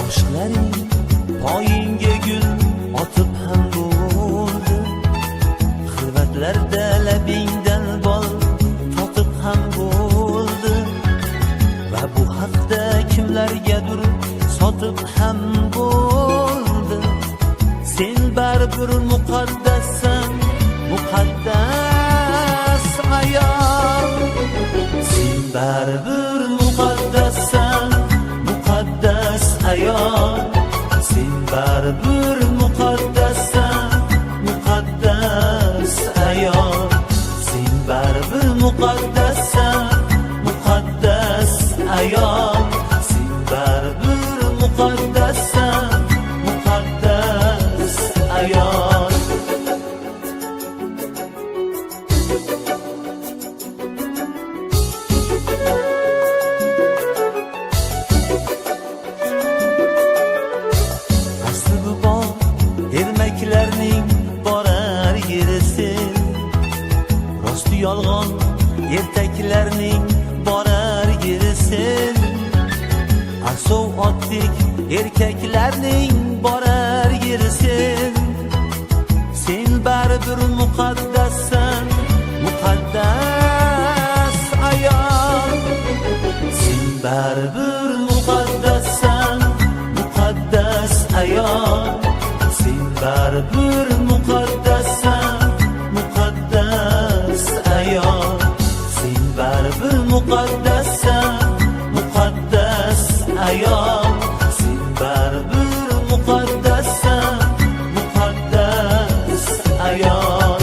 Oshlaring poyingga gul otib ham bo'ldi, xilvatlarda labingdan bol totib ham bo'ldi, va bu haqda kimlargadir sotib ham bo'ldi. Sen baribir muqaddassan, muqaddas ayol. Sen baribir muqaddassan, muqaddas ayol. Sen baribir muqaddassan, muqaddas ayol. Sen baribir muqaddassan, muqaddas ayol. Sen baribir muqaddassan, muqaddas ayol. Asli bu bog' ermaklarning borar yerisin, rosti yolg'on ertaklarning borar yerisin, asov otlik erkaklarning borar yerisin. Sen baribir muqaddassan, muqaddas ayol. Sen baribir muqaddassan, muqaddas ayol. Sen baribir muqaddassan, muqaddas ayol. Sen baribir muqaddassan, muqaddas ayol. Sen baribir muqaddassan, muqaddas ayol.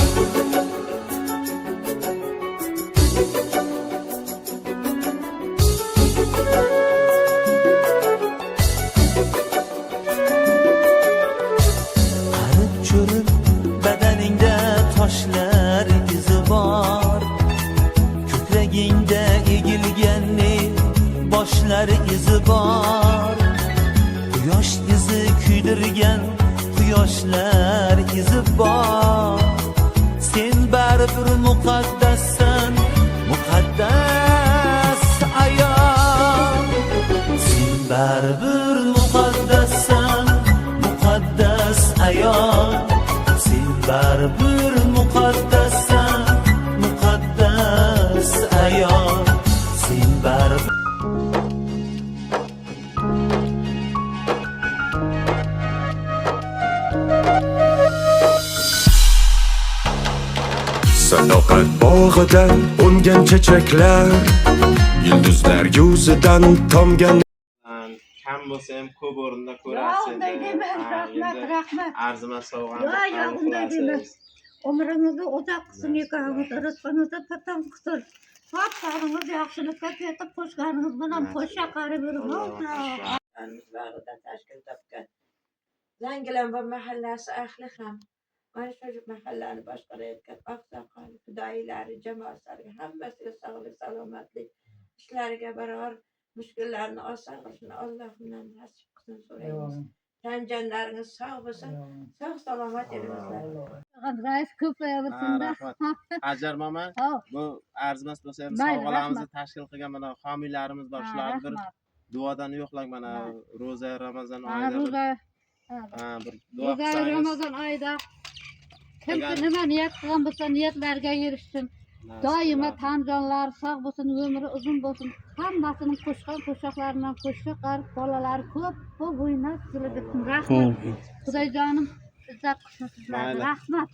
Qarib cho'rib badaningda toshlar izi bor, ko'kragingda egilgan boshlar izi bor, quyosh izi kuydirgan quyoshlar izi bor. Sen baribir muqaddassan, muqaddas ayol. Sen baribir muqaddassan, muqaddas ayol. Sen baribir muqaddassan, muqaddas ayol. Sen baribir Sadoqat bog'idan ungan chechaklar, yulduzlar yuzidan tomgan. Kam bo'lsa ham ko'p o'rinda ko'rasiz. Unday demang, rahmat. Arzimas sovg'ani. Yo'q, unday demang. Umringizni uzoq qilsin, ekanimiz rizqingizni patam qilsin. Sog'lig'ingiz yaxshilikka ketib, qo'shganingiz bilan qo'sha qarib yuring. Bag'ida tashkil topgan Zangilan va mahallasi ahli ham mana shu mahallani boshqarayotgan oqsoqol fidoyilari, jamoatlariga hammasiga sog'lik, salomatlik, ishlariga barobar mushkullarni oson qilishini Allohdan nasib qilsin so'raymiz. Tan jonlaringiz sog' bo'lsin, sog' salomat yuringizlar. Rais ko'payaversin-da. Ajar mama, bu arzimas bo'lsa ham sovg'alarimizni tashkil qilgan mana homiylarimiz bor. Shularni bir duodan yo'qlang, mana ro'za Ramazon oyida. Bir duo qilsangiz. Ramazon oyida kim nima niyat qilgan bo'lsa niyatlarga erishsin. Doimo tan jonlari sog' bo'lsin, umri uzun bo'lsin. Hammasining qo'shgan qo'shoqlaridan qo'shiq qarib, bolalari ko'p o'ynab kelib bitsin. Rahmat. Xudojonim izzat qilsin sizlarga. Rahmat.